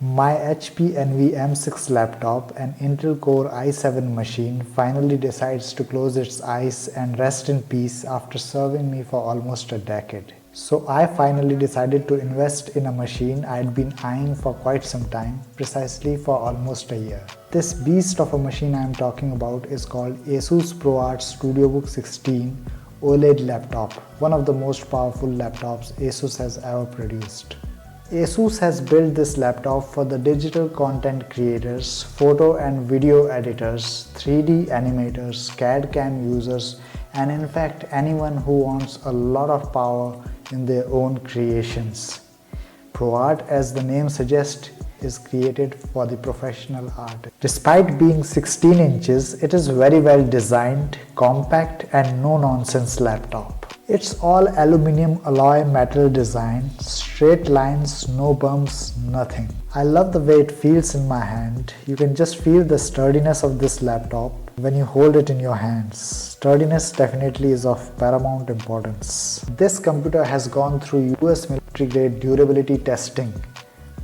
My HP NVMe6 laptop, an Intel Core i7 machine, finally decides to close its eyes and rest in peace after serving me for almost a decade. So I finally decided to invest in a machine I had been eyeing for quite some time, precisely for almost a year. This beast of a machine I am talking about is called Asus ProArt Studiobook 16 OLED laptop, one of the most powerful laptops Asus has ever produced. Asus has built this laptop for the digital content creators, photo and video editors, 3D animators, CAD/CAM users, and in fact anyone who wants a lot of power in their own creations. ProArt, as the name suggests, is created for the professional artist. Despite being 16 inches, it is very well designed, compact and no-nonsense laptop. It's all aluminum alloy metal design, straight lines, no bumps, nothing. I love the way it feels in my hand. You can just feel the sturdiness of this laptop when you hold it in your hands. Sturdiness definitely is of paramount importance. This computer has gone through US military grade durability testing,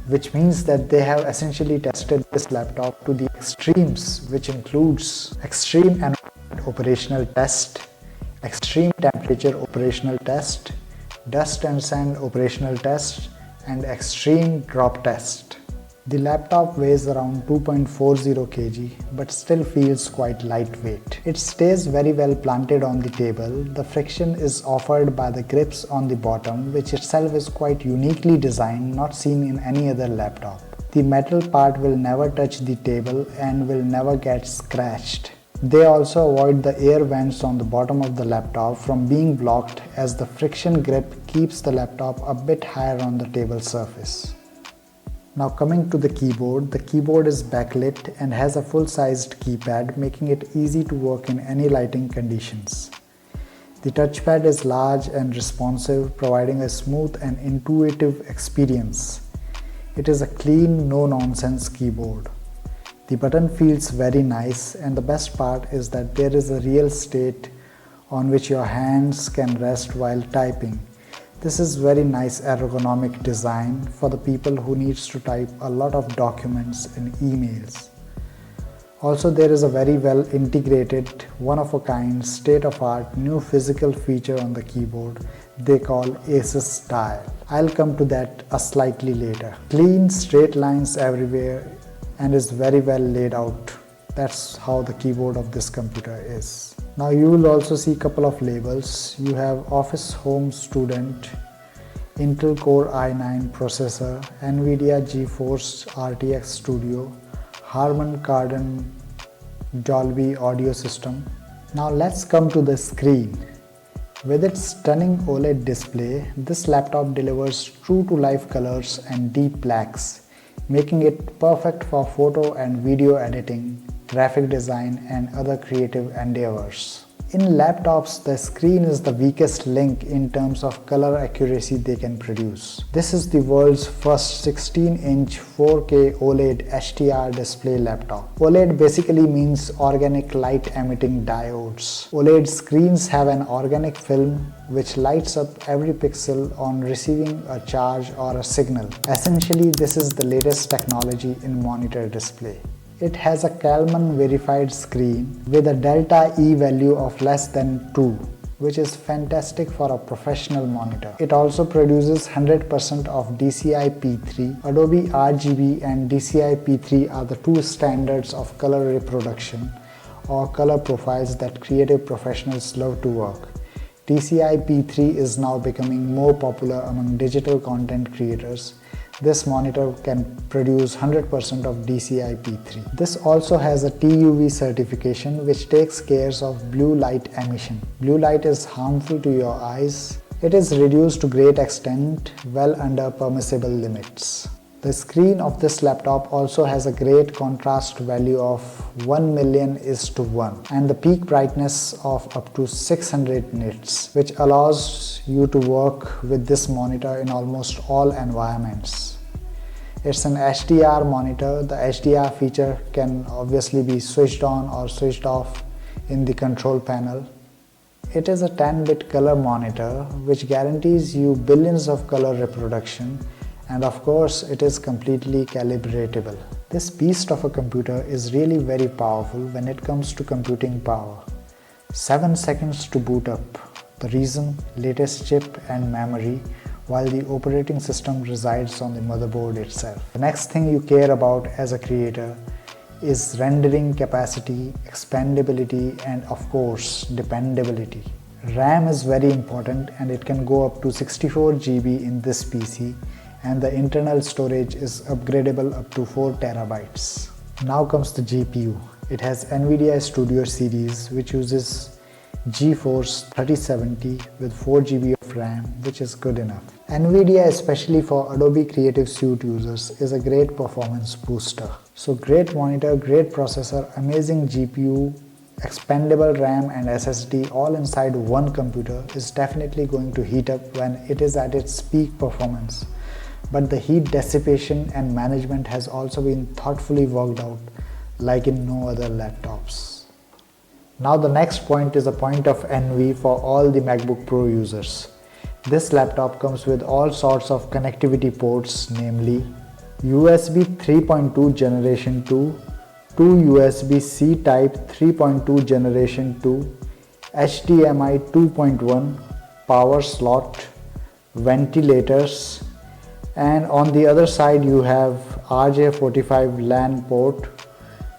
which means that they have essentially tested this laptop to the extremes, which includes extreme environment operational test, extreme temperature operational test, dust and sand operational test, and extreme drop test. The laptop weighs around 2.40 kg but still feels quite lightweight. It stays very well planted on the table. The friction is offered by the grips on the bottom, which itself is quite uniquely designed, not seen in any other laptop. The metal part will never touch the table and will never get scratched. They also avoid the air vents on the bottom of the laptop from being blocked, as the friction grip keeps the laptop a bit higher on the table surface. Now coming to the keyboard is backlit and has a full-sized keypad, making it easy to work in any lighting conditions. The touchpad is large and responsive, providing a smooth and intuitive experience. It is a clean, no-nonsense keyboard. The button feels very nice, and the best part is that there is a real state on which your hands can rest while typing. This is very nice ergonomic design for the people who needs to type a lot of documents and emails. Also, there is a very well integrated, one-of-a-kind, state-of-art new physical feature on the keyboard they call Asus Dial. I'll come to that slightly later. Clean, straight lines everywhere and is very well laid out. That's how the keyboard of this computer is. Now you will also see a couple of labels. You have Office Home Student, Intel Core i9 processor, NVIDIA GeForce RTX Studio, Harman Kardon Dolby audio system. Now let's come to the screen. With its stunning OLED display, this laptop delivers true-to-life colors and deep blacks, making it perfect for photo and video editing, graphic design, and other creative endeavors. In laptops, the screen is the weakest link in terms of color accuracy they can produce. This is the world's first 16-inch 4K OLED HDR display laptop. OLED basically means organic light emitting diodes. OLED screens have an organic film which lights up every pixel on receiving a charge or a signal. Essentially, this is the latest technology in monitor display. It has a Kalman verified screen with a delta E value of less than 2, which is fantastic for a professional monitor. It also produces 100% of DCI-P3. Adobe RGB and DCI-P3 are the two standards of color reproduction or color profiles that creative professionals love to work. DCI-P3 is now becoming more popular among digital content creators. This monitor can produce 100% of DCI-P3. This also has a TUV certification which takes care of blue light emission. Blue light is harmful to your eyes. It is reduced to great extent, well under permissible limits. The screen of this laptop also has a great contrast value of 1,000,000:1 and the peak brightness of up to 600 nits, which allows you to work with this monitor in almost all environments. It's an HDR monitor. The HDR feature can obviously be switched on or switched off in the control panel. It is a 10-bit color monitor which guarantees you billions of color reproduction And of course, it is completely calibratable. This beast of a computer is really very powerful when it comes to computing power. 7 seconds to boot up. The reason, latest chip and memory, while the operating system resides on the motherboard itself. The next thing you care about as a creator is rendering capacity, expandability, and of course, dependability. RAM is very important and it can go up to 64 GB in this PC, and the internal storage is upgradable up to 4 terabytes. Now comes the GPU. It has NVIDIA Studio series which uses GeForce 3070 with 4 GB of RAM, which is good enough. NVIDIA, especially for Adobe Creative Suite users, is a great performance booster. So great monitor, great processor, amazing GPU, expandable RAM and SSD all inside one computer is definitely going to heat up when it is at its peak performance. But the heat dissipation and management has also been thoughtfully worked out like in no other laptops. Now the next point is a point of envy for all the MacBook Pro users. This laptop comes with all sorts of connectivity ports, namely USB 3.2 Generation 2, 2 USB-C Type 3.2 Generation 2, HDMI 2.1, power slot, ventilators, and on the other side you have RJ45 LAN port.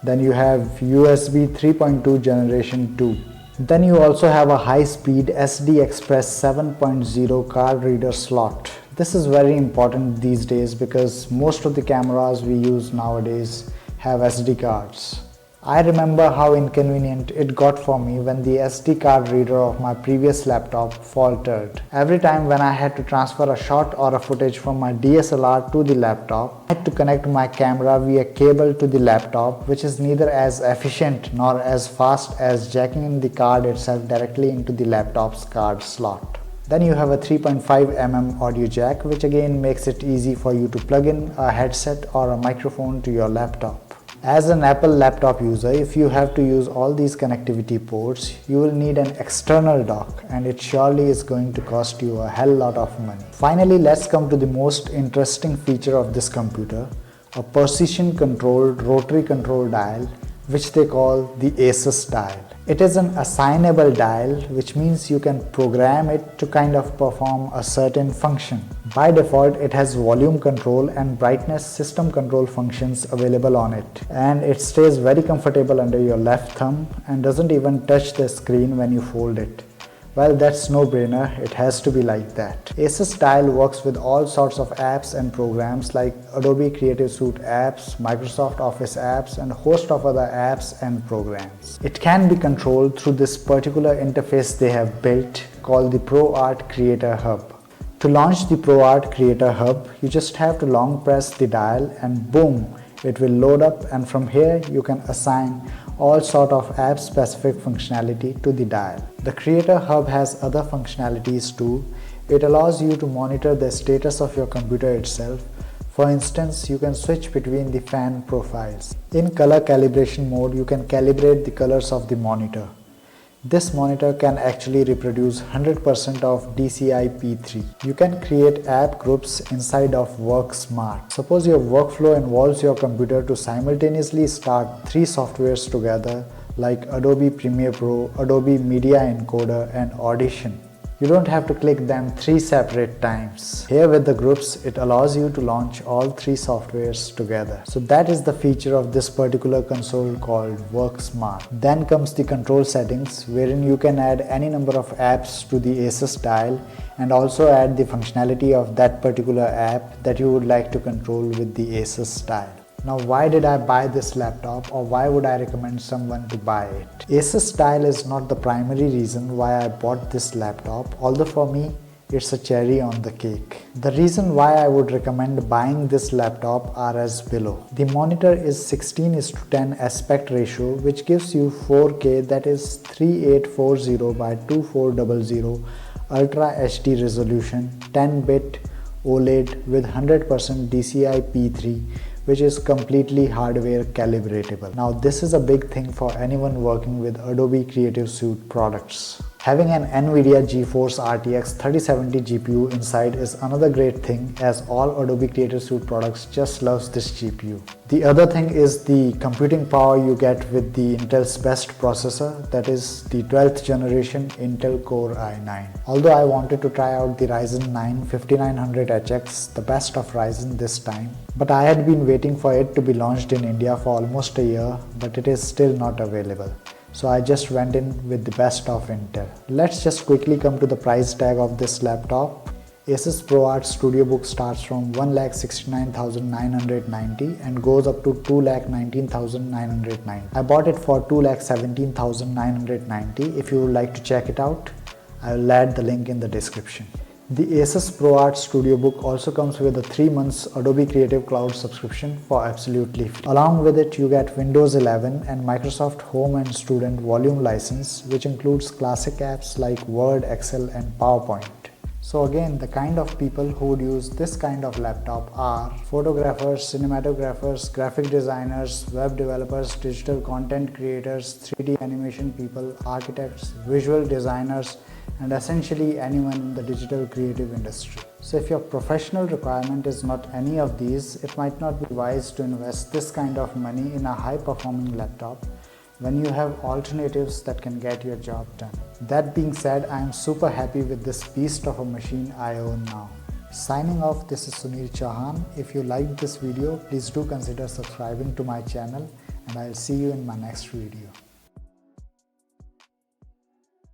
Then you have USB 3.2 Generation 2. Then you also have a high-speed SD Express 7.0 card reader slot. This is very important these days because most of the cameras we use nowadays have SD cards. I remember how inconvenient it got for me when the SD card reader of my previous laptop faltered. Every time when I had to transfer a shot or a footage from my DSLR to the laptop, I had to connect my camera via cable to the laptop, which is neither as efficient nor as fast as jacking in the card itself directly into the laptop's card slot. Then you have a 3.5mm audio jack, which again makes it easy for you to plug in a headset or a microphone to your laptop. As an Apple laptop user, if you have to use all these connectivity ports, you will need an external dock, and it surely is going to cost you a hell lot of money. Finally, let's come to the most interesting feature of this computer, a precision controlled rotary control dial, which they call the Asus Dial. It is an assignable dial, which means you can program it to kind of perform a certain function. By default, it has volume control and brightness system control functions available on it, and it stays very comfortable under your left thumb and doesn't even touch the screen when you fold it. Well, that's no brainer, it has to be like that. Asus Dial works with all sorts of apps and programs like Adobe Creative Suite apps, Microsoft Office apps, and a host of other apps and programs. It can be controlled through this particular interface they have built called the ProArt Creator Hub. To launch the ProArt Creator Hub, you just have to long press the dial and boom, it will load up, and from here you can assign all sort of app specific functionality to the dial. The Creator Hub has other functionalities too. It allows you to monitor the status of your computer itself. For instance, you can switch between the fan profiles. In color calibration mode, you can calibrate the colors of the monitor. This monitor can actually reproduce 100% of DCI-P3. You can create app groups inside of Work Smart. Suppose your workflow involves your computer to simultaneously start 3 softwares together like Adobe Premiere Pro, Adobe Media Encoder, and Audition. You don't have to click them 3 separate times. Here with the groups, it allows you to launch all 3 softwares together. So that is the feature of this particular console called Work Smart. Then comes the control settings, wherein you can add any number of apps to the Asus Dial and also add the functionality of that particular app that you would like to control with the Asus Dial. Now, why did I buy this laptop, or why would I recommend someone to buy it? Asus Dial is not the primary reason why I bought this laptop, although for me it's a cherry on the cake. The reason why I would recommend buying this laptop are as below. The monitor is 16:10 aspect ratio, which gives you 4K, that is 3840 by 2400 Ultra HD resolution, 10-bit OLED with 100% DCI-P3, which is completely hardware calibratable. Now this is a big thing for anyone working with Adobe Creative Suite products. Having an NVIDIA GeForce RTX 3070 GPU inside is another great thing, as all Adobe Creative Suite products just loves this GPU. The other thing is the computing power you get with the Intel's best processor, that is the 12th generation Intel Core i9. Although I wanted to try out the Ryzen 9 5900HX, the best of Ryzen this time, but I had been waiting for it to be launched in India for almost a year, but it is still not available. So I just went in with the best of Intel. Let's just quickly come to the price tag of this laptop. Asus ProArt Studiobook starts from 1,69,990 and goes up to 2,19,990. I bought it for 2,17,990. If you would like to check it out, I will add the link in the description. The Asus ProArt Studiobook also comes with a 3 months Adobe Creative Cloud subscription for absolutely free. Along with it, you get Windows 11 and Microsoft Home and Student Volume license, which includes classic apps like Word, Excel and PowerPoint. So again, the kind of people who would use this kind of laptop are photographers, cinematographers, graphic designers, web developers, digital content creators, 3D animation people, architects, visual designers, and essentially anyone in the digital creative industry. So if your professional requirement is not any of these, it might not be wise to invest this kind of money in a high-performing laptop when you have alternatives that can get your job done. That being said, I am super happy with this beast of a machine I own now. Signing off, this is Sunil Chauhan. If you liked this video, please do consider subscribing to my channel, and I'll see you in my next video.